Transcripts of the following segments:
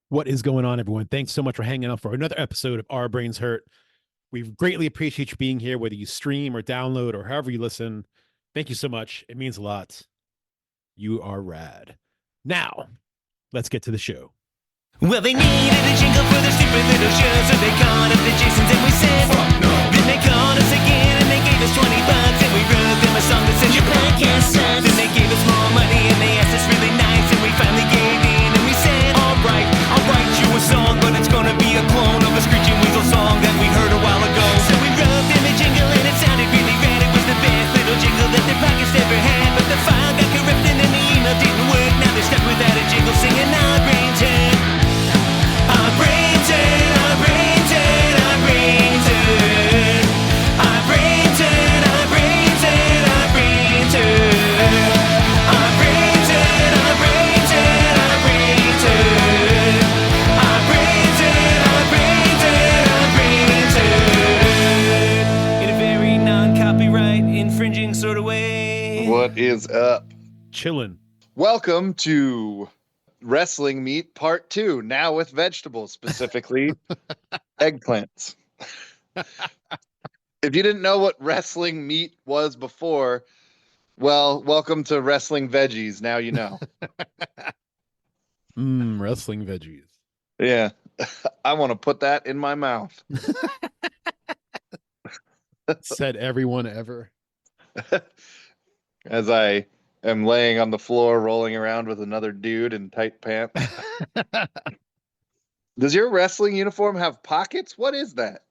What is going on, everyone? Thanks so much for hanging out for another episode of Our Brains Hurt. We greatly appreciate you being here, whether you stream or download or however you listen. Thank you so much. It means a lot. You are rad. Now, let's get to the show. Well, they needed a jingle for their stupid little show, so they called up the Jasons and we said, fuck no. Then they called us again and they gave us $20 and we wrote them a song that said, your podcast sucks. Then they gave us more money and they asked us really nice and we finally gave in and we said, alright, I'll write you a song, but it's gonna be a clone of a Screeching Weasel song that we heard a while ago. So we wrote them a jingle and it sounded really rad. It was the best little jingle that their podcast ever had, but the file got corrupted and the email didn't work. Now they're stuck without a jingle singing Our Brains Hurt. Our brains hurt, our brains hurt, our brains hurt. Our brains hurt, our brains hurt, our brains hurt. Our brains hurt, our brains hurt, our brains hurt. Our brains hurt, our brains hurt, our brains hurt. In a very non-copyright infringing sort of way. What is up? Chillin'. Welcome to Wrestling Meat Part 2, now with vegetables, specifically eggplants. If you didn't know what wrestling meat was before, well, welcome to Wrestling Veggies. Now you know. Wrestling veggies. Yeah, I want to put that in my mouth. Said everyone ever. As I am laying on the floor, rolling around with another dude in tight pants. Does your wrestling uniform have pockets? What is that?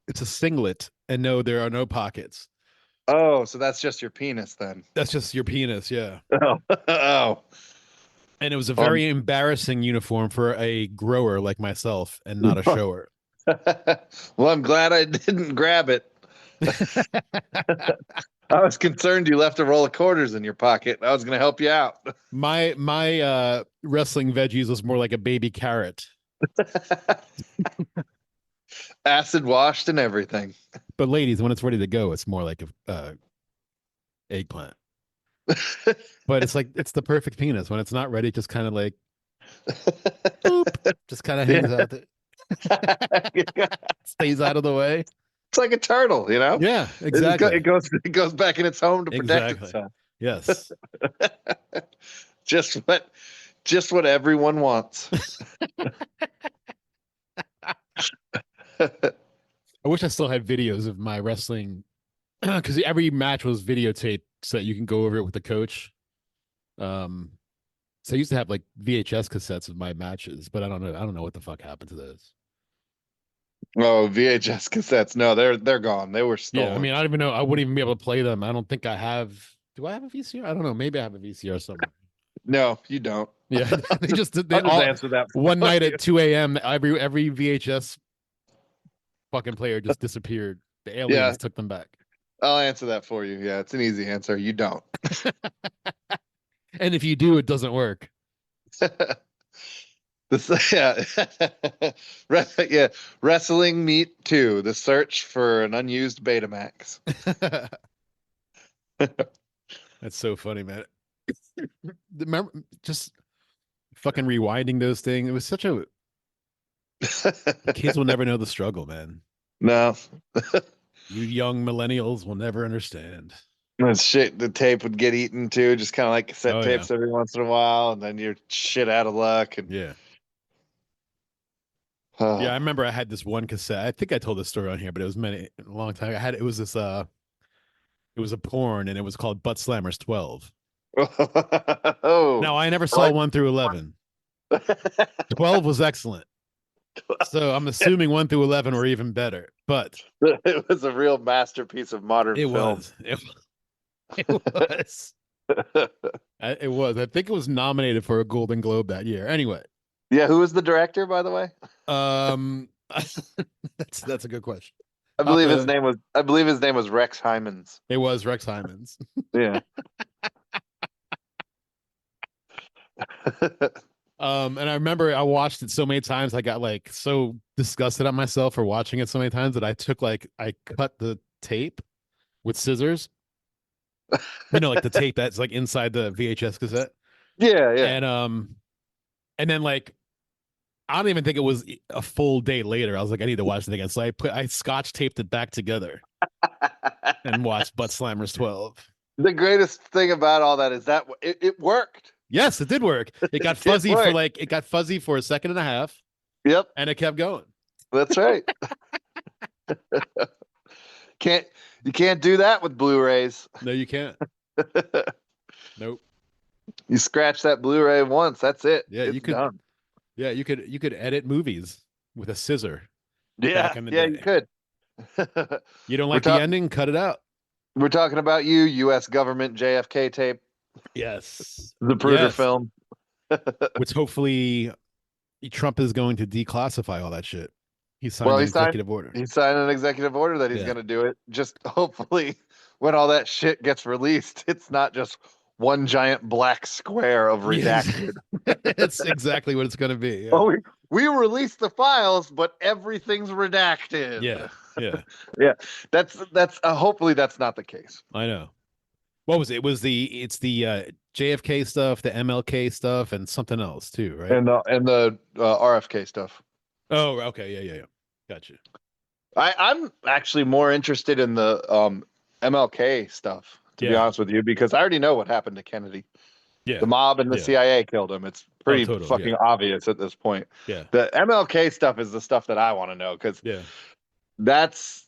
It's a singlet, and no, there are no pockets. Oh, so that's just your penis then. That's just your penis, yeah. Oh. And it was a very embarrassing uniform for a grower like myself and not a shower. Well, I'm glad I didn't grab it. I was concerned you left a roll of quarters in your pocket. I was going to help you out. My wrestling veggies was more like a baby carrot. Acid washed and everything. But ladies, when it's ready to go, it's more like a eggplant. But it's like it's the perfect penis. When it's not ready, it just kind of like boop, just kind of hangs out there. Stays out of the way. It's like a turtle, you know? Yeah, exactly. It goes back in its home to protect itself. Yes. Just what everyone wants. I wish I still had videos of my wrestling because every match was videotaped so that you can go over it with the coach. So I used to have like VHS cassettes of my matches, but I don't know what the fuck happened to those. Oh, VHS cassettes. No, they're gone. They were stolen. Yeah, I mean, I don't even know. I wouldn't even be able to play them. I don't think I have. Do I have a VCR? I don't know. Maybe I have a VCR somewhere. No, you don't. Yeah, they I'll all answer that one night at 2 a.m. Every VHS fucking player just disappeared. The aliens took them back. I'll answer that for you. Yeah, it's an easy answer. You don't. And if you do, it doesn't work. Wrestling Meat 2, the search for an unused Betamax. That's so funny, man. Remember just fucking rewinding those things. It was such a kids will never know the struggle, man. No. You young millennials will never understand. That shit, the tape would get eaten too, just kind of like cassette tapes every once in a while, and then you're shit out of luck. And yeah. Yeah, I remember I had this one cassette. I think I told this story on here, but it was a long time. It was a porn, and it was called Butt Slammers 12. Oh. No, I never saw 1 through 11. 12 was excellent. So I'm assuming 1 through 11 were even better. But it was a real masterpiece of modern film. It was. It was. I think it was nominated for a Golden Globe that year. Anyway. Yeah, who was the director, by the way? That's a good question. I believe his name was Rex Hymans. It was Rex Hymans. Yeah. And I remember I watched it so many times. I got like so disgusted at myself for watching it so many times that I cut the tape with scissors. You know, like the tape that's like inside the VHS cassette. Yeah, yeah. And then like I don't even think it was a full day later. I was like, I need to watch it again. So I scotch taped it back together and watched Butt Slammers 12. The greatest thing about all that is that it worked. Yes, it did work. It got It did fuzzy for work. like it got fuzzy for a second and a half, Yep, and it kept going. that's right. Can't you can't do that with Blu-rays. No, you can't. Nope. You scratch that Blu-ray once, that's it. Yeah, It's you could. done. Yeah, you could edit movies with a scissor Yeah, back in the yeah, day. you could. You don't We're like the talk- ending? Cut it out. We're talking about you, U.S. government JFK tape, Yes. the Zapruder Yes. film. Which hopefully Trump is going to declassify all that shit. He signed Well, an he signed executive order. he signed an executive order that he's Yeah. going to do it. Just hopefully, when all that shit gets released, it's not just one giant black square of redacted. It's exactly what it's going to be. Yeah. Oh, we released the files, but everything's redacted. Yeah. Yeah. Yeah. That's hopefully that's not the case. I know. What was it? It's the JFK stuff, the MLK stuff, and something else too, right? And the RFK stuff. Oh, okay. Yeah. Gotcha. I'm actually more interested in the MLK stuff, to be Yeah. honest with you, because I already know what happened to Kennedy. Yeah. The mob and the Yeah. CIA killed him. It's pretty totally, fucking yeah. obvious at this point. Yeah. The MLK stuff is the stuff that I want to know because Yeah. that's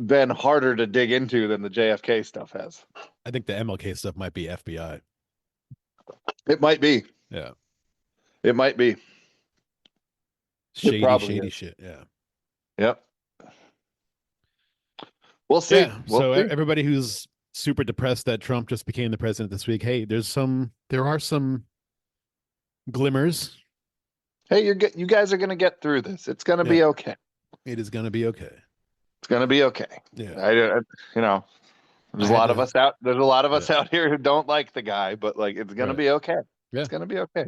been harder to dig into than the JFK stuff has. I think the MLK stuff might be FBI. It might be. Yeah. It might be. Shady probably is. shit. Yeah. Yep. We'll see. Yeah. We'll So see. everybody who's super depressed that Trump just became the president this week, hey, there are some glimmers. Hey, you guys are gonna get through this. It's gonna be okay. It is gonna be okay. It's gonna be okay. Yeah. You know, there's a lot of us out. There's a lot of us out here who don't like the guy, but like, it's gonna be okay. Yeah. It's gonna be okay.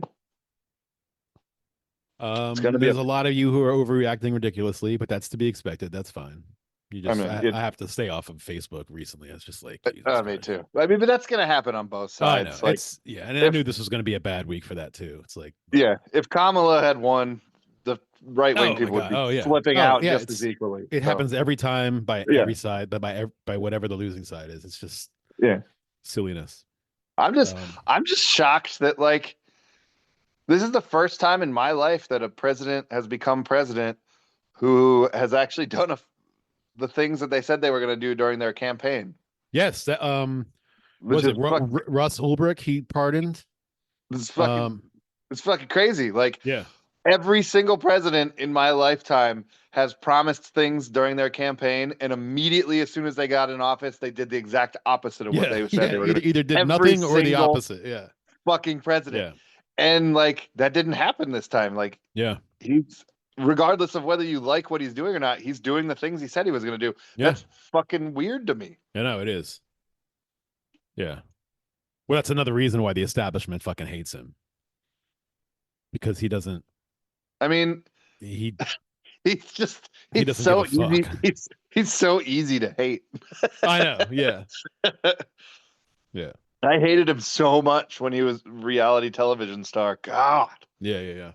There's a lot of you who are overreacting ridiculously, but that's to be expected. That's fine. You just, I have to stay off of Facebook recently. It's just like, me too. I mean, but that's gonna happen on both sides. I know. Like, and I knew this was going to be a bad week for that too. It's like, yeah, if Kamala had won, the right wing people would be flipping out just as equally. It happens every time by every side, but by whatever the losing side is. It's just silliness. I'm just shocked that like this is the first time in my life that a president has become president who has actually done the things that they said they were going to do during their campaign. Yes, that was it Russ Ulbricht he pardoned? It's fucking crazy. Like, yeah, every single president in my lifetime has promised things during their campaign, and immediately as soon as they got in office, they did the exact opposite of what they said they were going to. Either did nothing or the opposite. Yeah, fucking president. Yeah, and like that didn't happen this time. Like, he's, regardless of whether you like what he's doing or not, he's doing the things he said he was going to do. Yeah. That's fucking weird to me. I know it is. Yeah. Well, that's another reason why the establishment fucking hates him. Because he doesn't. I mean, he's so easy. He's so easy to hate. I know. Yeah. Yeah. I hated him so much when he was reality television star. God. Yeah.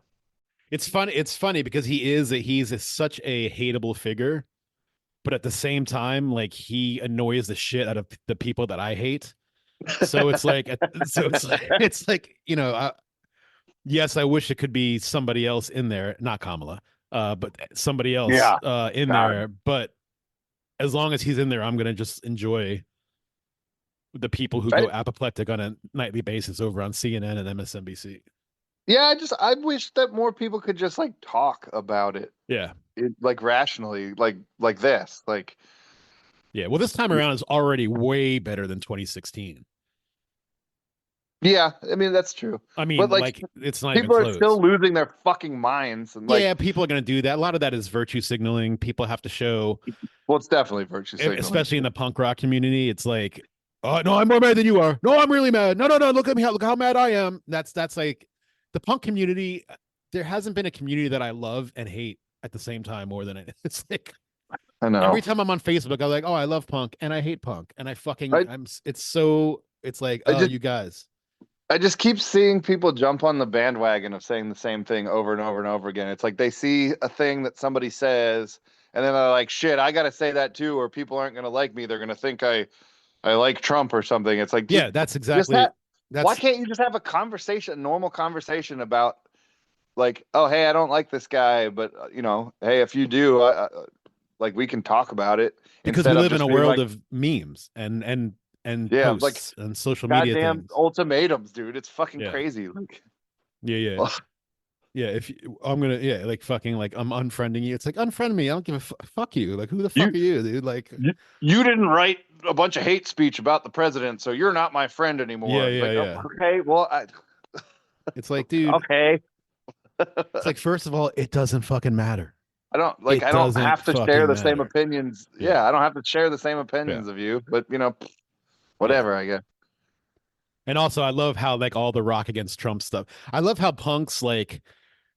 It's funny because he's such a hateable figure, but at the same time, like, he annoys the shit out of the people that I hate. So it's like, you know, yes, I wish it could be somebody else in there, not Kamala, but somebody else in there. But as long as he's in there, I'm gonna just enjoy the people who go apoplectic on a nightly basis over on CNN and MSNBC. Yeah, I wish that more people could just like talk about it. Yeah. Like rationally, like this. Like, yeah, well, this time around is already way better than 2016. Yeah, I mean, that's true. I mean, but like it's not people even are still losing their fucking minds. And like, people are going to do that. A lot of that is virtue signaling. People have to show. Well, it's definitely virtue signaling, especially in the punk rock community. It's like, oh no, I'm more mad than you are. No, I'm really mad. No, look at me. Look how mad I am. That's like the punk community. There hasn't been a community that I love and hate at the same time more than it. It's like, I know. Every time I'm on Facebook, I'm like, oh, I love punk and I hate punk and I fucking it's like, oh, you guys. I just keep seeing people jump on the bandwagon of saying the same thing over and over and over again. It's like they see a thing that somebody says, and then they're like, "Shit, I got to say that too, or people aren't going to like me. They're going to think I like Trump or something." It's like, Yeah, dude, that's just exactly have. Why that's can't you just have a conversation, a normal conversation about like, oh, hey, I don't like this guy, but hey, if you do, like we can talk about it because we instead of live in just a being world like, of memes and yeah, like posts and social media goddamn things. ultimatums, dude. It's fucking Yeah. crazy. Like, Yeah, yeah. Yeah, if you, I'm gonna, yeah, like fucking, like I'm unfriending you. It's like unfriend me. I don't give a fuck you. Like who the you fuck are you, dude? Like, you didn't write a bunch of hate speech about the president, so you're not my friend yeah, anymore. It's yeah, like, oh, yeah. okay, well, It's like, dude, okay. it's like first of all, it doesn't fucking matter. I It don't doesn't have to share fucking the same matter. opinions. Yeah, Yeah, I don't have to share the same yeah, opinions of you, but yeah. whatever, I guess. And also, I love how like all the Rock against Trump stuff. I love how punks like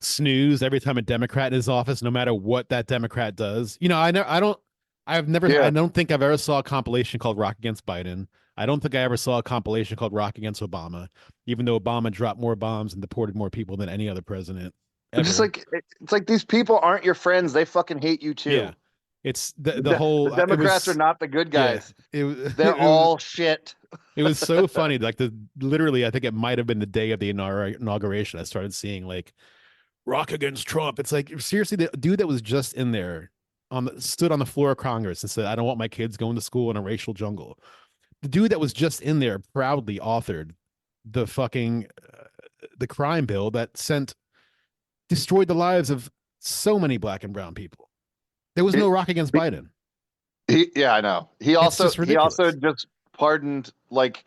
snooze every time a Democrat is office, no matter what that Democrat does. You know, I Yeah. don't think I've ever saw a compilation called Rock Against Biden. I don't think I ever saw a compilation called Rock Against Obama, even though Obama dropped more bombs and deported more people than any other president It's just ever. like it's like these people aren't your friends. They fucking hate you Yeah, too. it's The, the the whole. It Democrats are was not the good yeah. guys. It was They're all shit. it was so funny. Like the literally, I think it might have been the day of the inauguration. I started seeing like Rock against Trump. It's like seriously, the dude that was just in there stood on the floor of Congress and said, "I don't want my kids going to school in a racial jungle." The dude that was just in there proudly authored the fucking the crime bill that sent destroyed the lives of so many black and brown people. There was no It, Rock against Biden. yeah, I know. It's just He also ridiculous. just pardoned like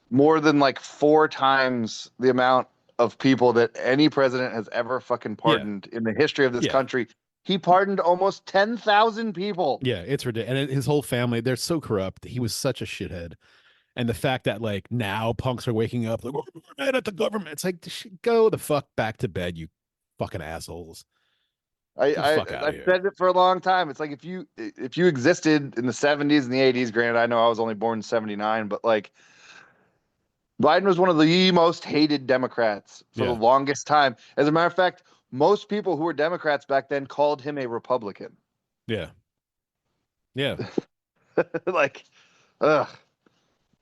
more than like four times the amount of people that any president has ever fucking Yeah, pardoned in the history of this yeah, country. He pardoned almost 10,000 people. yeah. It's ridiculous. And his whole family, they're so corrupt. He was such a shithead. And the fact that like now punks are waking up like, "Oh, we're mad at the government." It's like, go the fuck back to bed, you fucking assholes. I, Get the I fuck out of I've here. said it for a long time. It's like if you existed in the 70s and the 80s, granted, I know I was only born in 79, but like Biden was one of the most hated Democrats for the Yeah, longest time. As a matter of fact, most people who were Democrats back then called him a Republican. yeah, yeah. Like, ugh,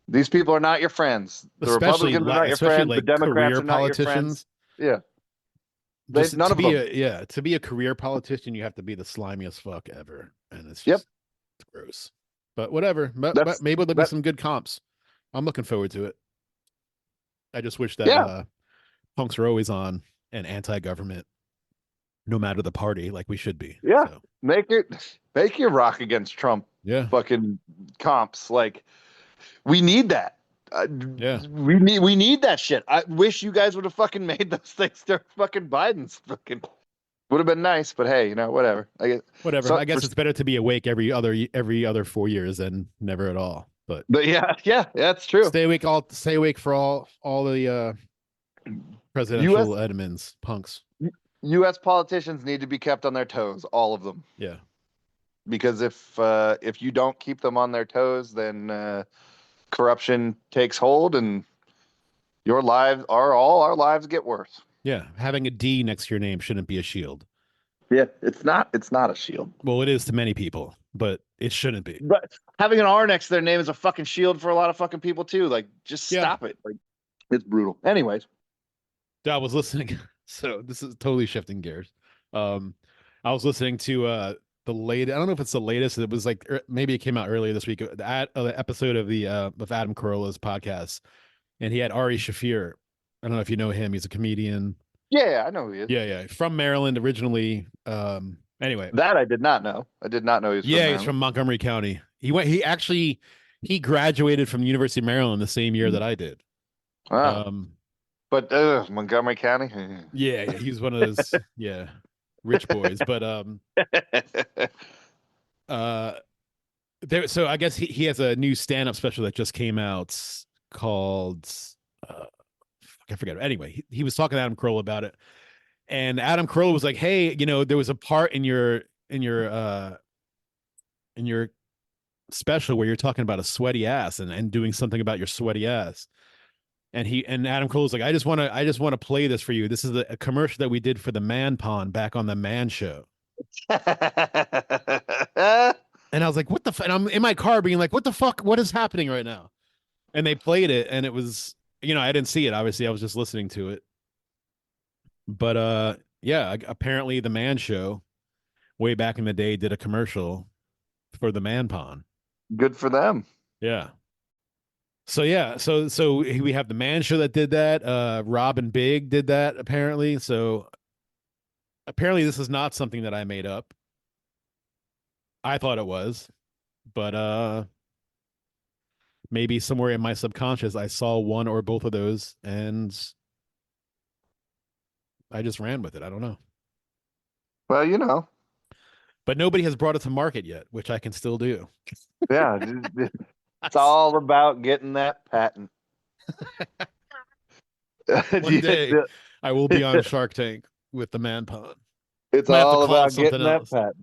these people are not your friends. The Especially Republicans are not your especially friends. The like Democrats career are not your friends. politicians. Yeah, Just none to of be them. a yeah, to be a career politician, you have to be the slimiest fuck ever, and it's Yep. just gross. But whatever. But That's maybe there'll be that. some good comps. I'm looking forward to it. I just wish that Yeah, punks are always on and anti-government, no matter the party, like we should be. yeah. So Make your rock against Trump yeah, fucking comps. Like we need that. Uh, yeah, we need that shit. I wish you guys would have fucking made those things. They're fucking Biden's fucking would have been nice, but hey, whatever. I get whatever. so I for, guess it's better to be awake every other 4 years than never at all. But but yeah, that's true. stay awake for all the U.S. presidential Edmonds punks. U.S. politicians need to be kept on their toes, all of them, Yeah, because if you don't keep them on their toes, then corruption takes hold, and all our lives get worse. yeah. Having a D next to your name shouldn't be a shield. Yeah, it's not a shield. Well, it is to many people, but it shouldn't be. But having an R next to their name is a fucking shield for a lot of fucking people too. Like, just Yeah. stop it. Like, it's brutal. Anyways, I was listening. So this is totally shifting gears. Um, I was listening to the late. I don't know if it's the latest. It was like maybe it came out earlier this week. The episode of the of Adam Carolla's podcast, and he had Ari Shafir. I don't know if you know him. He's a comedian. yeah, I know who he is. Yeah, yeah, from Maryland originally. Anyway, That I did not know. I did not know he was from yeah, he's Maryland. from Montgomery County. He graduated from the University of Maryland the same year that I did. Wow. Um, But Montgomery County. yeah, yeah, he's one of those rich boys. But uh, there. So I guess he has a new stand up special that just came out called uh, I forget. Anyway, he was talking to Adam Carolla about it, and Adam Carolla was like, "Hey, there was a part in your special where you're talking about a sweaty ass and doing something about your sweaty ass." And Adam Cole's like, I just want to play this for you. This is a commercial that we did for the Man Pond back on the Man Show. And I was like, what the fuck? And I'm in my car being like, what the fuck? What is happening right now? And they played it, and it was, I didn't see it. Obviously, I was just listening to it. But yeah, apparently the Man Show way back in the day did a commercial for the Man Pond. Good for them. Yeah. So yeah, so we have the Man Show that did that. Rob and Big did that apparently. So apparently this is not something that I made up. I thought it was, but maybe somewhere in my subconscious I saw one or both of those and I just ran with it. I don't know. Well, But nobody has brought it to market yet, which I can still do. yeah, it's all about getting that patent. One day I will be on Shark Tank with the Man Pond. It's Might have to all call it about something getting that else. patent.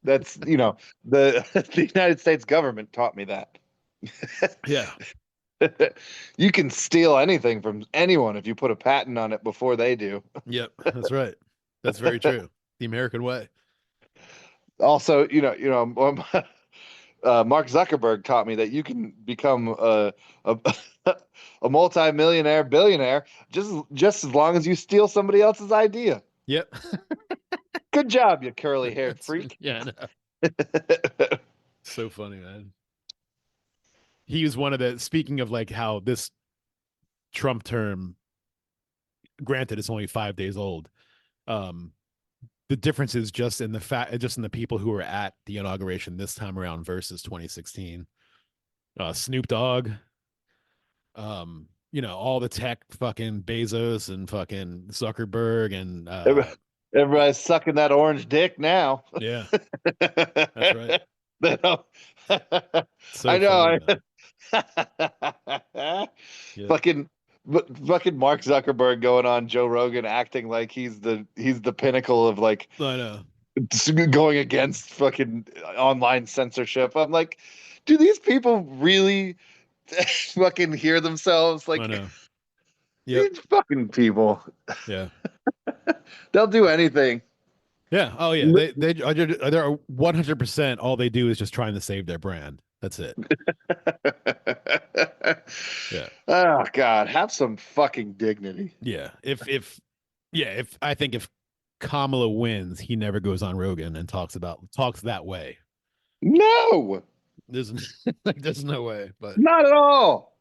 That's the the United States government taught me that. Yeah. You can steal anything from anyone if you put a patent on it before they do. Yep. That's right. That's very true. The American way. Also, Mark Zuckerberg taught me that you can become a a multi-millionaire billionaire just as long as you steal somebody else's idea. Yep. Good job, you curly-haired freak. Yeah, I know. So funny, man. He was one of the, speaking of like how this Trump term, granted it's only 5 days old, the difference is just in the people who were at the inauguration this time around versus 2016. Snoop Dogg, all the tech, fucking Bezos and fucking Zuckerberg and Everybody's sucking that orange dick now. Yeah, that's right. So I know. funny, yeah. Fucking Mark Zuckerberg going on Joe Rogan acting like he's the pinnacle of like I know. going against fucking online censorship. I'm like, do these people really fucking hear themselves? Like, I know. these fucking people. Yeah. They'll do anything. Yeah. Oh yeah. They're 100%. All they do is just trying to save their brand. That's it. Yeah. Oh God, have some fucking dignity. Yeah. If I think if Kamala wins, he never goes on Rogan and talks that way. No. There's no way. But not at all.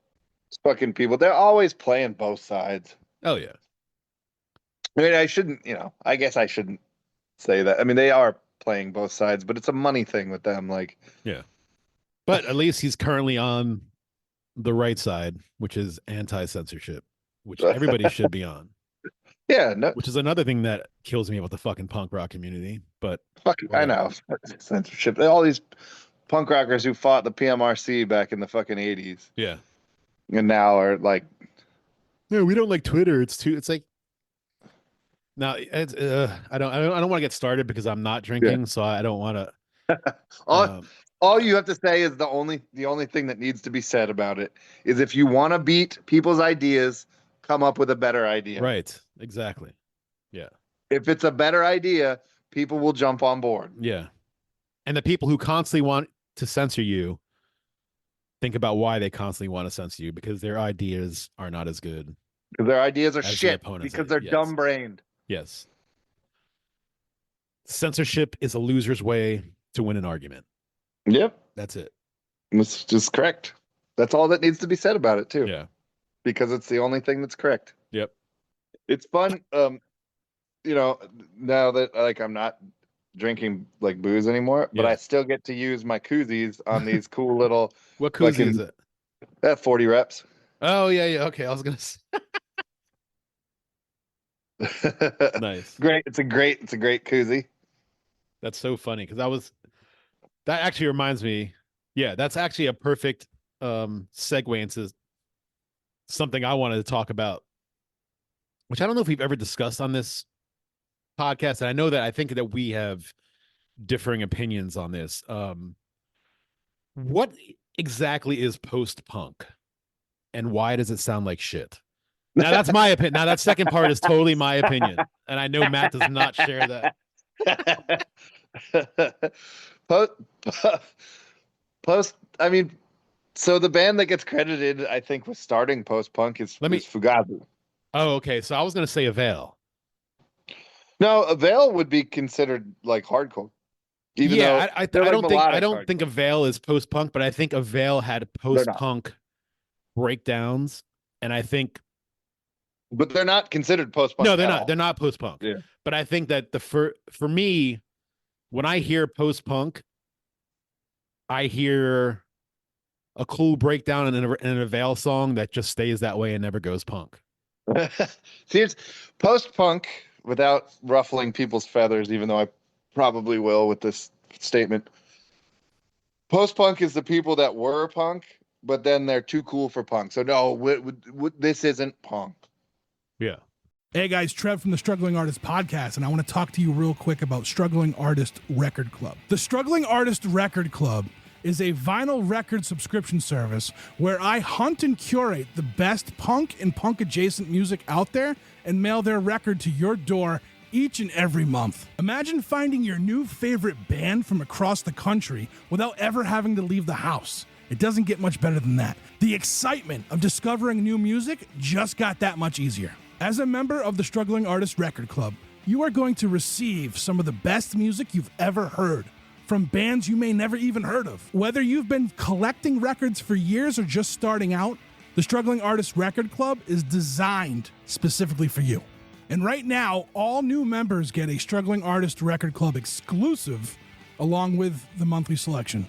These fucking people. They're always playing both sides. Oh yeah. I mean, I shouldn't. I guess I shouldn't say that. I mean, they are playing both sides, but it's a money thing with them. Like, yeah. But at least he's currently on the right side, which is anti-censorship, which everybody should be on. Yeah, no. Which is another thing that kills me about the fucking punk rock community. But I know censorship. All these punk rockers who fought the PMRC back in the fucking 80s. Yeah. And now are like, no, we don't like Twitter. It's like, now it's I don't want to get started because I'm not drinking, so I don't want to. All you have to say is the only thing that needs to be said about it is if you want to beat people's ideas, come up with a better idea. Right. Exactly. Yeah. If it's a better idea, people will jump on board. Yeah. And the people who constantly want to censor you, think about why they constantly want to censor you, because their ideas are not as good. Because their ideas are shit. Because they're dumb-brained. Yes. Censorship is a loser's way to win an argument. Yep. That's it. It's just correct. That's all that needs to be said about it, too. Yeah. Because it's the only thing that's correct. Yep. It's fun. Now that like I'm not drinking like booze anymore, but I still get to use my koozies on these cool little. What koozie is it? 40 reps. Oh yeah. Okay, I was gonna say. Nice. Great. It's a great koozie. That's so funny because that actually reminds me. Yeah, that's actually a perfect segue into something I wanted to talk about, which I don't know if we've ever discussed on this podcast. And I know that I think that we have differing opinions on this. What exactly is post-punk and why does it sound like shit? Now that's my opinion. Now that second part is totally my opinion, and I know Matt does not share that. post, post. I mean, so the band that gets credited, I think, with starting post punk is Fugazi. Oh, okay. So I was gonna say Avail. No, Avail would be considered like hardcore, even though I they're like I melodic don't think hardcore. Avail is post punk, but I think Avail had They're post not, punk breakdowns, and I think but they're not considered post punk no, they're at not. all. They're not post punk. Yeah. But I think that for me, when I hear post punk, I hear a cool breakdown in an Avail song that just stays that way and never goes punk. See, it's post punk without ruffling people's feathers, even though I probably will with this statement. Post punk is the people that were punk, but then they're too cool for punk. So no, this isn't punk. Yeah. Hey guys, Trev from the Struggling Artist Podcast, and I want to talk to you real quick about Struggling Artist Record Club. The Struggling Artist Record Club is a vinyl record subscription service where I hunt and curate the best punk and punk adjacent music out there and mail their record to your door each and every month. Imagine finding your new favorite band from across the country without ever having to leave the house. It doesn't get much better than that. The excitement of discovering new music just got that much easier. As a member of the Struggling Artist Record Club, you are going to receive some of the best music you've ever heard from bands you may never even heard of. Whether you've been collecting records for years or just starting out, the Struggling Artist Record Club is designed specifically for you. And right now, all new members get a Struggling Artist Record Club exclusive along with the monthly selection.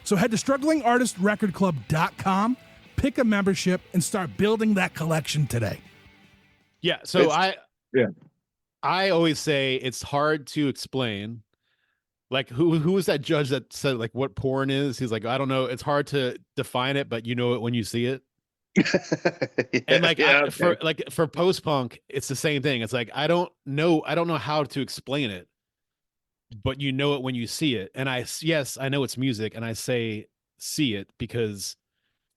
So head to strugglingartistrecordclub.com, pick a membership, and start building that collection today. Yeah. So yeah. I always say it's hard to explain. Like who was that judge that said like what porn is? He's like, I don't know. It's hard to define it, but you know it when you see it. And like for post punk, it's the same thing. It's like I don't know how to explain it, but you know it when you see it. And I know it's music, and I say see it because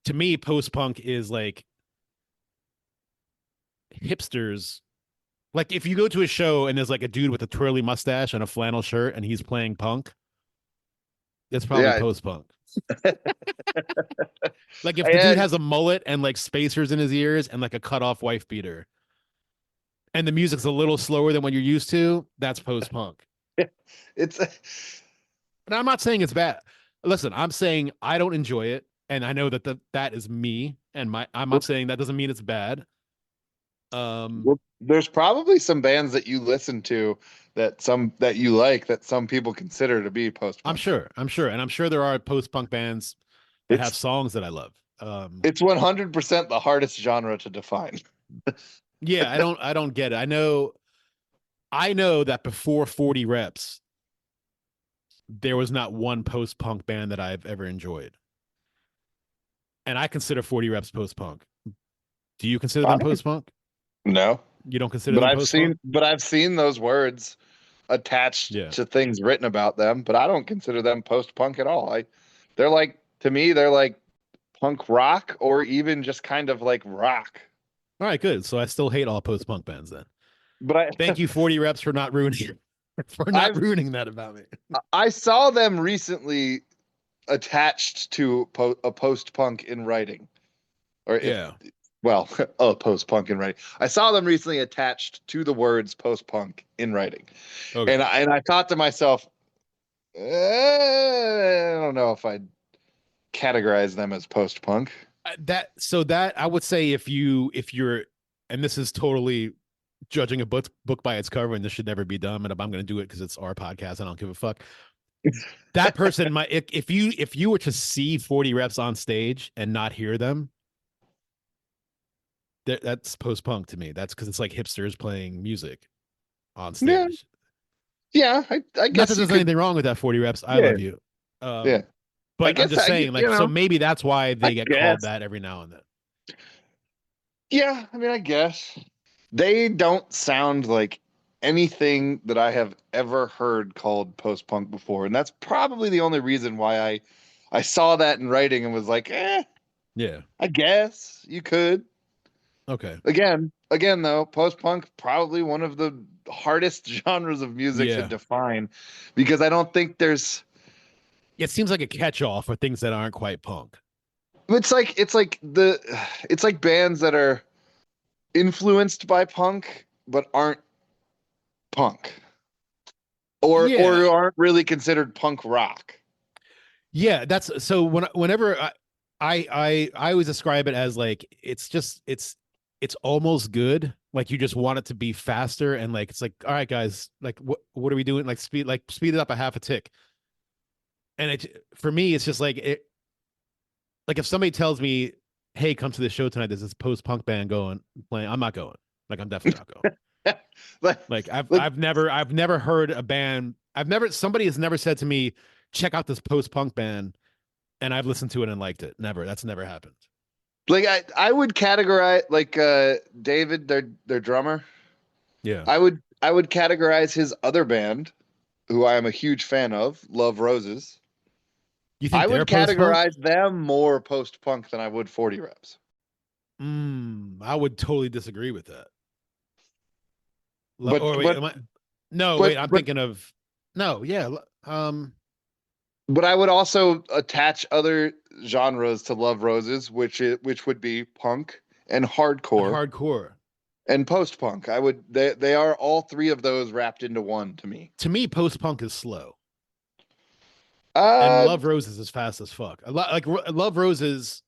to me, post punk is like hipsters. Like if you go to a show and there's like a dude with a twirly mustache and a flannel shirt and he's playing punk, it's probably post punk. Like if the dude has a mullet and like spacers in his ears and like a cut off wife beater, and the music's a little slower than what you're used to, that's post punk. It's. And I'm not saying it's bad. Listen, I'm saying I don't enjoy it, and I know that that is me, and I'm not saying that doesn't mean it's bad. Well, there's probably some bands that you listen to that you like that some people consider to be post punk. I'm sure, and I'm sure there are post punk bands that have songs that I love. It's 100% the hardest genre to define. Yeah, I don't get it. I know that before 40 Reps, there was not one post punk band that I've ever enjoyed, and I consider 40 Reps post punk. Do you consider them post punk? No, you don't consider them post-punk? But I've seen those words attached to things written about them, but I don't consider them post-punk at all. They're like, to me, they're like punk rock or even just kind of like rock. All right, good. So I still hate all post-punk bands then. But thank you 40 Reps for not ruining that about me. I saw them recently attached to a post-punk in writing. Well, post-punk in writing. I saw them recently attached to the words post-punk in writing. Okay. And I thought to myself, I don't know if I'd categorize them as post-punk. That I would say if you're, and this is totally judging a book by its cover, and this should never be done, and I'm going to do it because it's our podcast and I don't give a fuck. That person might, if you were to see 40 Reps on stage and not hear them, that's post-punk to me. That's because it's like hipsters playing music on stage. Yeah, I guess. Not that there's anything wrong with that 40 Reps. I love you. Yeah. But I'm just saying, so maybe that's why they get called that every now and then. Yeah, I mean, I guess. They don't sound like anything that I have ever heard called post-punk before. And that's probably the only reason why I saw that in writing and was like, yeah, I guess you could. Okay. Again though, post-punk probably one of the hardest genres of music to Yeah. define because I don't think there's It seems like a catch-all for things that aren't quite punk. it's like bands that are influenced by punk but aren't punk Yeah. or aren't really considered punk rock. Yeah, that's so whenever I always describe it as like it's almost good. Like you just want it to be faster and like it's like, all right, guys, like what are we doing? Speed it up a half a tick. And it for me, it's just like it like if somebody tells me, hey, come to the show tonight, there's this post-punk band going playing, I'm not going. Like I'm definitely not going. like, Like like I've never heard a band. Somebody has never said to me, check out this post punk band, and I've listened to it and liked it. Never. That's never happened. like I would categorize like David, their drummer. Yeah. I would categorize his other band, who I am a huge fan of, Love Roses. You I think would they're post punk? categorize them more post punk than I would 40 Reps. I would totally disagree with that. But Or wait, but am I? No, but wait. I'm but thinking of no. Yeah. but I would also attach other genres to Love Roses, which would be punk and And hardcore hardcore. and post punk. They are all three of those wrapped into one to me. To me, post punk is slow, and Uh Love Roses is fast as fuck. Love Roses.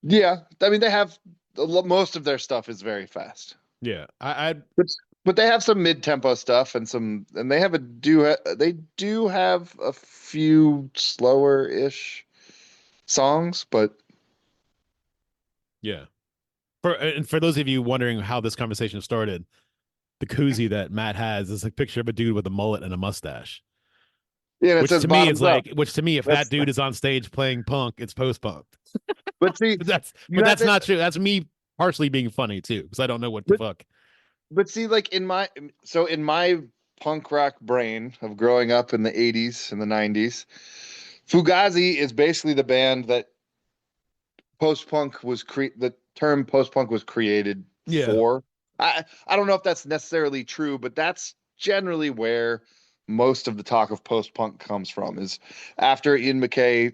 yeah, I mean they have most of their stuff is very fast. Yeah. I But but they have some mid-tempo stuff and they do have a few slower-ish songs, but yeah. For those of you wondering how this conversation started, the koozie that Matt has is a picture of a dude with a mullet and a mustache. yeah, and it says bottoms up. Which to me, if that That's dude is on stage playing punk, it's post punk. but see, you But have that's to not true. That's me partially being funny too, because I don't know what the but fuck. but see like in my punk rock brain of growing up in the 80s and the 90s, Fugazi is basically the band that the term post punk was created Yeah. for. I don't know if that's necessarily true, but that's generally where most of the talk of post punk comes from. Is after Ian MacKaye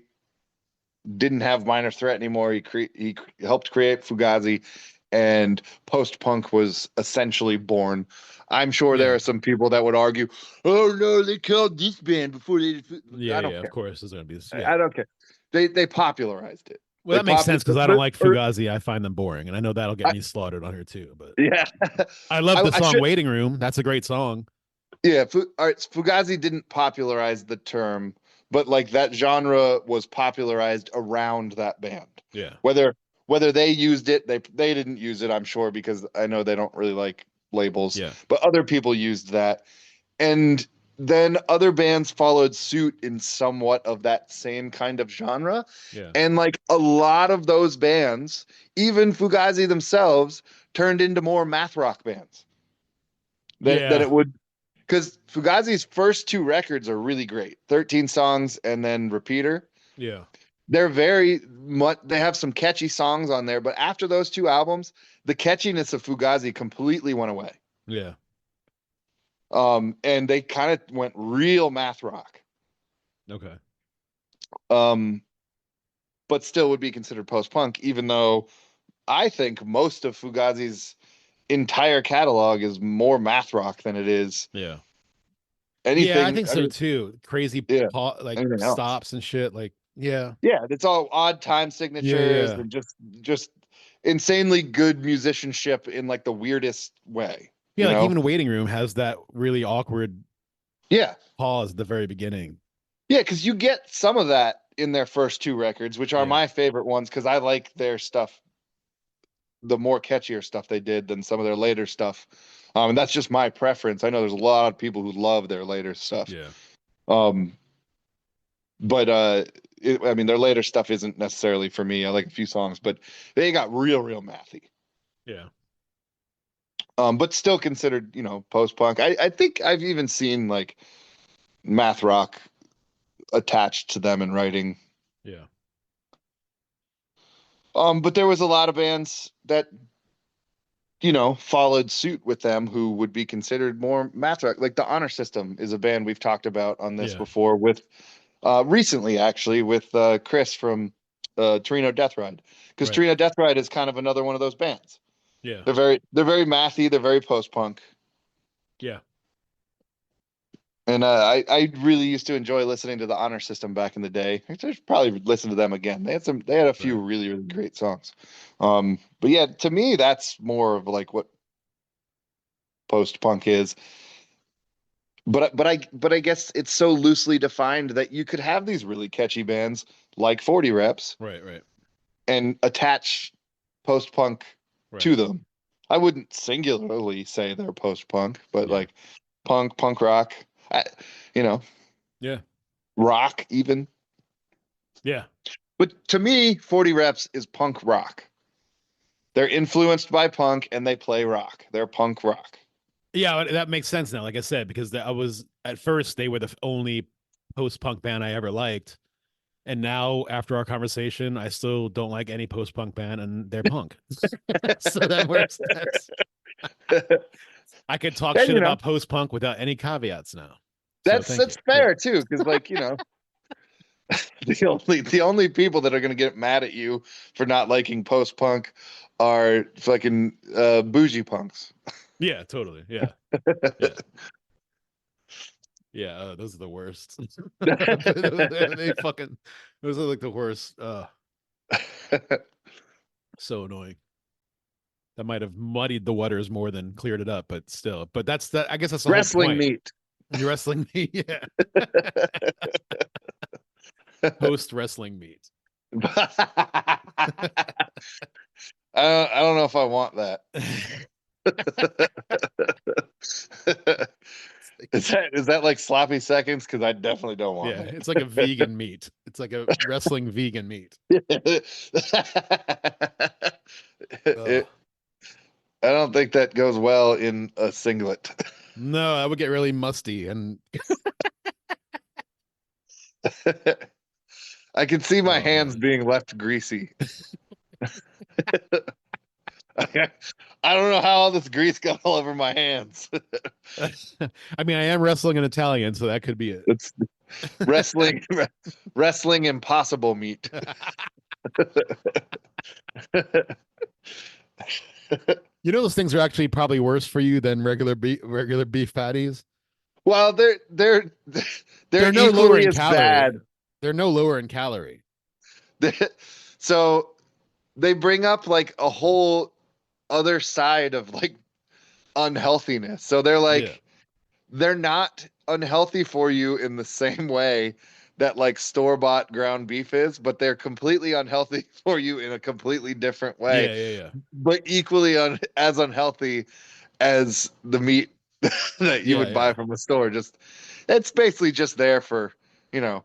didn't have Minor Threat anymore, he helped create Fugazi, and post punk was essentially born. I'm sure there Yeah. are some people that would argue, "Oh no, they killed this band before they." Yeah. I don't Yeah. Of care. course, there's gonna be this. Yeah. I don't care. They popularized it. Well, They that makes pop sense because I don't or, like or Fugazi. I find them boring, and I know that'll get I, me slaughtered on here too. But yeah. I love the I song should "Waiting Room." That's a great song. yeah. All right, Fugazi didn't popularize the term, but like that genre was popularized around that band. Yeah. Whether whether they used it, they didn't use it, I'm sure, because I know they don't really like labels, Yeah. but other people used that. And then other bands followed suit in somewhat of that same kind of genre. Yeah. And like a lot of those bands, even Fugazi themselves, turned into more math rock bands than Yeah. it would. Because Fugazi's first two records are really great, 13 songs and then Repeater. Yeah. They're very much, they have some catchy songs on there, but after those two albums, the catchiness of Fugazi completely went away. Yeah. And they kind of went real math rock. Okay. But still would be considered post-punk, even though I think most of Fugazi's entire catalog is more math rock than it is Yeah. anything. Yeah, I think so too. Crazy Yeah, like anything else. stops and shit. Like, yeah. Yeah, it's all odd time signatures Yeah. and just insanely good musicianship in like the weirdest way. Yeah, You like know? even Waiting Room has that really awkward Yeah. pause at the very beginning. Yeah, because you get some of that in their first two records, which are Yeah. my favorite ones because I like their stuff, the more catchier stuff they did than some of their later stuff. And that's just my preference. I know there's a lot of people who love their later stuff. Yeah. But I mean, their later stuff isn't necessarily for me. I like a few songs, but they got real mathy. Yeah. But still considered, post-punk. I think I've even seen like math rock attached to them in writing. Yeah. But there was a lot of bands that followed suit with them, who would be considered more math rock. Like the Honor System is a band we've talked about on this Yeah. before with recently actually with Chris from Torino Death Ride, because Right. Torino Death Ride is kind of another one of those bands. Yeah. They're very mathy, they're very post punk. Yeah. And I really used to enjoy listening to the Honor System back in the day. I should probably listen to them again. They had a few Right. really, really great songs. But yeah, to me, that's more of like what post punk is. But I guess it's so loosely defined that you could have these really catchy bands like 40 Reps Right. Right. and attach post punk Right. to them. I wouldn't singularly say they're post punk, but Yeah. like punk rock, you know, Yeah. rock even. Yeah. But to me, 40 Reps is punk rock. They're influenced by punk and they play rock. They're punk rock. Yeah, that makes sense now. Like I said, because I was at first they were the only post-punk band I ever liked, and now after our conversation, I still don't like any post-punk band, and they're punk. So that works. I could talk And shit about post-punk without any caveats now. So that's thank you. fair too, because like the only people that are gonna get mad at you for not liking post punk are fucking bougie punks. Yeah, totally. Yeah, yeah, yeah. Those are the worst. They fucking. Those are like the worst. So annoying. That might have muddied the waters more than cleared it up, but still. But that's that. I guess that's the whole Wrestling point. meat. You're wrestling meat, yeah. Post wrestling meat. I don't know if I want that. Is that like sloppy seconds? Because I definitely don't want Yeah, that. it's like a vegan meat. It's like a wrestling vegan meat. It- I don't think that goes well in a singlet. No, I would get really musty and I can see my oh, hands man. being left greasy. I don't know how all this grease got all over my hands. I mean, I am wrestling in Italian, so that could be it. It's wrestling impossible meat. You know, those things are actually probably worse for you than regular beef patties. Well, they're No lower equally in as calorie. bad. They're no lower in calorie. So they bring up like a whole other side of like unhealthiness. So they're like Yeah. they're not unhealthy for you in the same way that like store-bought ground beef is, but they're completely unhealthy for you in a completely different way, Yeah. but equally as unhealthy as the meat that you would buy from a store. Just it's basically just there for, you know,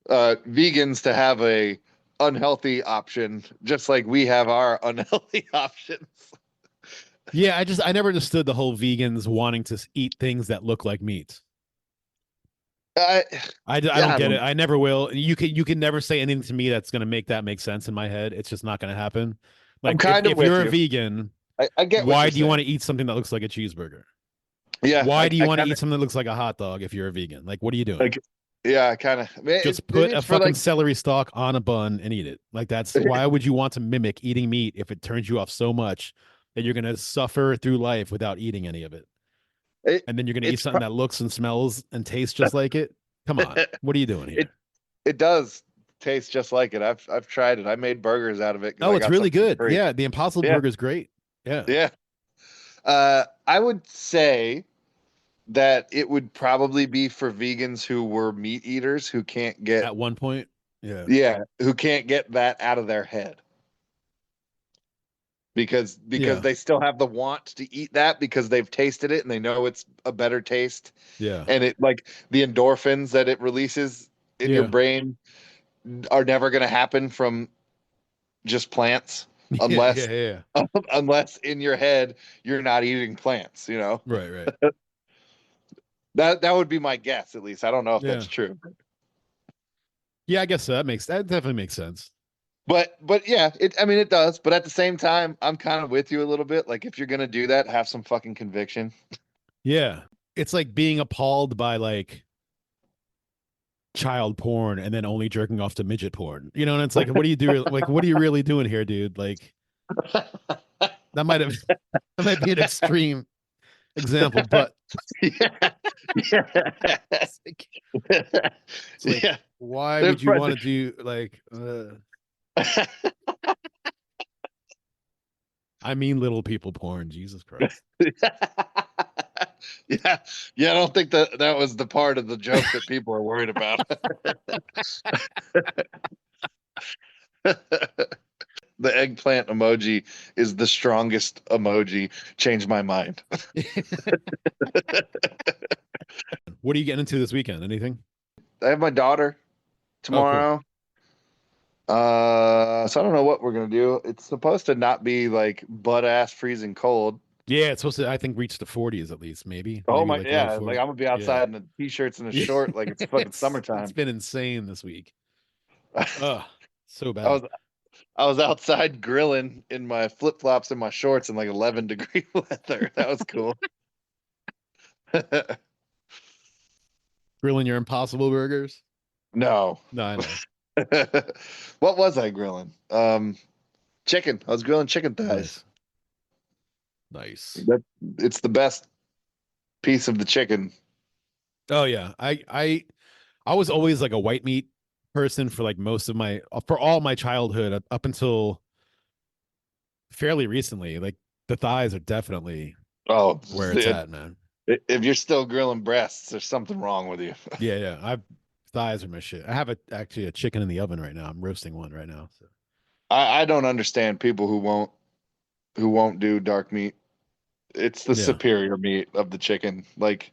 vegans to have a unhealthy option, just like we have our unhealthy options. Yeah, I never understood the whole vegans wanting to eat things that look like meat. I I don't get it. I never will. You can never say anything to me that's going to make that make sense in my head. It's just not going to happen. Like I'm kind of if with you're a you. vegan, I get what why you're do you saying. want to eat something that looks like a cheeseburger? Yeah. Why do you want to kinda, eat something that looks like a hot dog if you're a vegan? Like, what are you doing? like? Yeah, kind of. Just put a fucking celery stalk on a bun and eat it. Like that's why would you want to mimic eating meat if it turns you off so much that you're gonna suffer through life without eating any of it? And then you're gonna eat something that looks and smells and tastes just like it. Come on, what are you doing here? It does taste just like it. I've tried it. I made burgers out of it. Oh, it's really good. Free. Yeah, the Impossible Burger is great. Yeah. Yeah. I would say that it would probably be for vegans who were meat eaters who can't get at one point. Yeah. Who can't get that out of their head. Because they still have the want to eat that because they've tasted it and they know it's a better taste. Yeah. And it like the endorphins that it releases in your brain are never going to happen from just plants unless unless in your head you're not eating plants, you know. Right. That would be my guess, at least. I don't know if that's true. Yeah, I guess so. That definitely makes sense. But yeah, I mean, it does. But at the same time, I'm kind of with you a little bit. Like, if you're gonna do that, have some fucking conviction. Yeah. It's like being appalled by like child porn and then only jerking off to midget porn. You know, and it's like, what do you do? Like, what are you really doing here, dude? Like, that might have that might be an extreme example, but Yeah, yeah, it's like, yeah. why They're would you friends. want to do like? I mean, little people porn. Jesus Christ. Yeah, yeah. I don't think that was the part of the joke that people are worried about. The eggplant emoji is the strongest emoji. Change my mind. What are you getting into this weekend? Anything? I have my daughter Oh, cool. tomorrow. So I don't know what we're gonna do. It's supposed to not be like butt ass freezing cold. Yeah, it's supposed to, I think, reach the 40s at least, maybe, Oh maybe my, like low yeah, like 40s. I'm gonna be Yeah. outside in the t-shirts and a Yeah. short like it's fucking It's summertime. been insane this week. Oh, so I bad. was I was outside grilling in my flip-flops and my shorts in like 11-degree weather. That was cool. Grilling your impossible burgers? No. No, I know. What was I grilling? Chicken. I was grilling chicken thighs. Nice. Nice. That it's the best piece of the chicken. Oh yeah. I was always like a white meat person for like most of my for all my childhood up until fairly recently. Like the thighs are definitely Oh, where it's at, man. if you're still grilling breasts, there's something wrong with you. Yeah, yeah. I've thighs are my shit. I have actually a chicken in the oven right now. I'm roasting one right now. So I don't understand people who won't do dark meat. It's the yeah, superior meat of the chicken. Like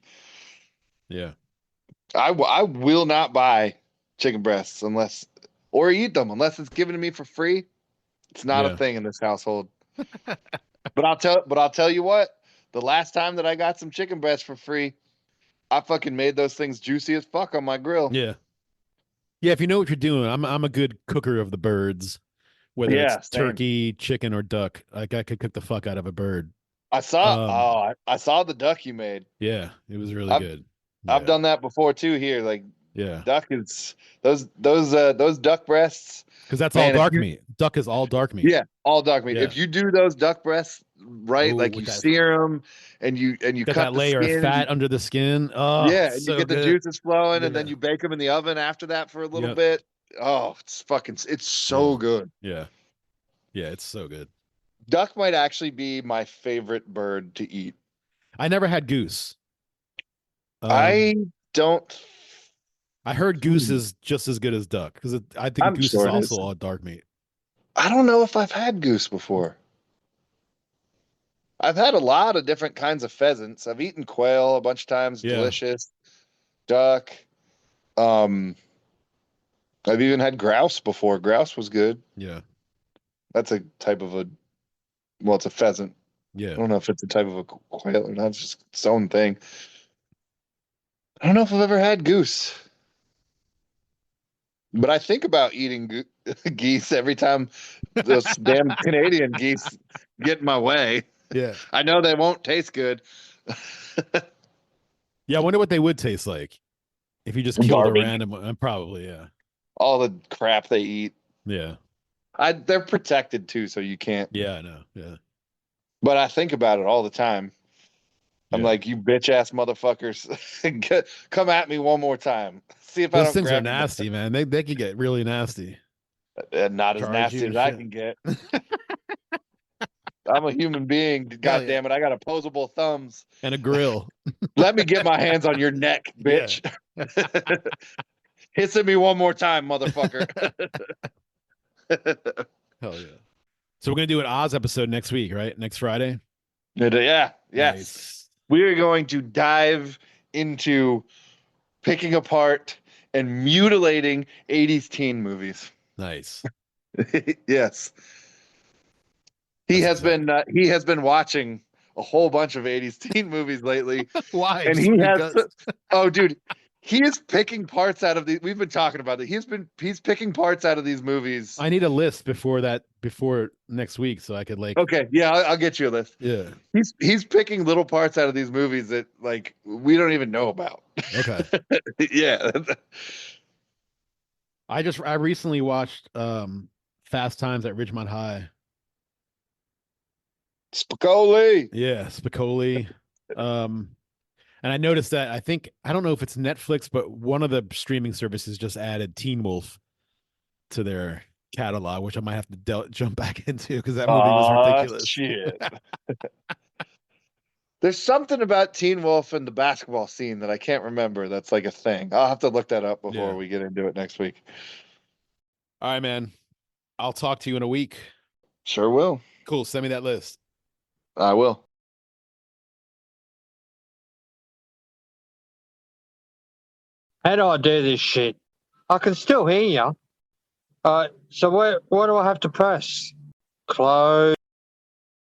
yeah, I will not buy chicken breasts unless or eat them unless it's given to me for free. It's not a yeah. thing in this household. But I'll tell you what, the last time that I got some chicken breasts for free, I fucking made those things juicy as fuck on my grill. Yeah. Yeah, if you know what you're doing, I'm a good cooker of the birds, whether it's Yeah, same. turkey, chicken, or duck. Like I could cook the fuck out of a bird. Um, I saw the duck you made. yeah, it was really I've good. I've Yeah, done that before too here. Like yeah, duck is those duck breasts, because that's all man, if dark you meat. Duck is all dark meat. yeah, all duck meat. Yeah. If you do those duck breasts right, Oh, like with you that, sear them and you got cut that the layer of skin and you fat under the skin. Oh, yeah, it's and you so get the good. juices flowing and then Yeah. you bake them in the oven after that for a little Yep. bit. Oh, it's Yeah. so good. Yeah. Yeah. It's so good. Duck might actually be my favorite bird to eat. I never had goose. I don't. I heard goose Hmm, is just as good as duck because I think I'm goose is sure it also is. all dark meat. I don't know if I've had goose before. I've had a lot of different kinds of pheasants. I've eaten quail a bunch of times, Yeah. delicious. Duck. Um, I've even had grouse before. Grouse was good. Yeah. That's a type of a well, it's a pheasant. I Yeah. don't know if it's a type of a quail or not. It's just its own thing. I don't know if I've ever had goose, but I think about eating geese every time those damn Canadian geese get in my way. Yeah. I know they won't taste good. Yeah. I wonder what they would taste like if you just killed a Garbage. random one. Probably. Yeah. All the crap they eat. Yeah. They're protected too, so you can't. Yeah. I know. Yeah. But I think about it all the time. I'm Yeah. like, you bitch ass motherfuckers, come at me one more time. See if I Those don't things are grab you. nasty, man. They could get really nasty. Not as Charge nasty you as and I shit. can get. I'm a human being. Hell God yeah. damn it. I got opposable thumbs. And a grill. Let me get my hands on your neck, Yeah. bitch. Hits at me one more time, motherfucker. Hell yeah. So we're gonna do an Oz episode next week, right? Next Friday. Yeah. Yes. Nice. We are going to dive into picking apart and mutilating 80s teen movies. Nice. Yes. That's He has been watching a whole bunch of 80s teen movies lately. why? And Just he has because. oh dude, He is picking parts out of these. We've been talking about it. He's picking parts out of these movies. I need a list before next week, so I could like. Okay, yeah, I'll get you a list. Yeah. He's picking little parts out of these movies that like we don't even know about. Okay. Yeah. I recently watched Fast Times at Ridgemont High. Spicoli. Yeah, Spicoli. And I noticed that I don't know if it's Netflix, but one of the streaming services just added Teen Wolf to their catalog, which I might have to jump back into because that movie was ridiculous. Shit. There's something about Teen Wolf and the basketball scene that I can't remember. That's like a thing. I'll have to look that up before we get into it next week. All right, man. I'll talk to you in a week. Sure will. Cool. Send me that list. I will. How do I do this shit? I can still hear you. So what do I have to press? Close.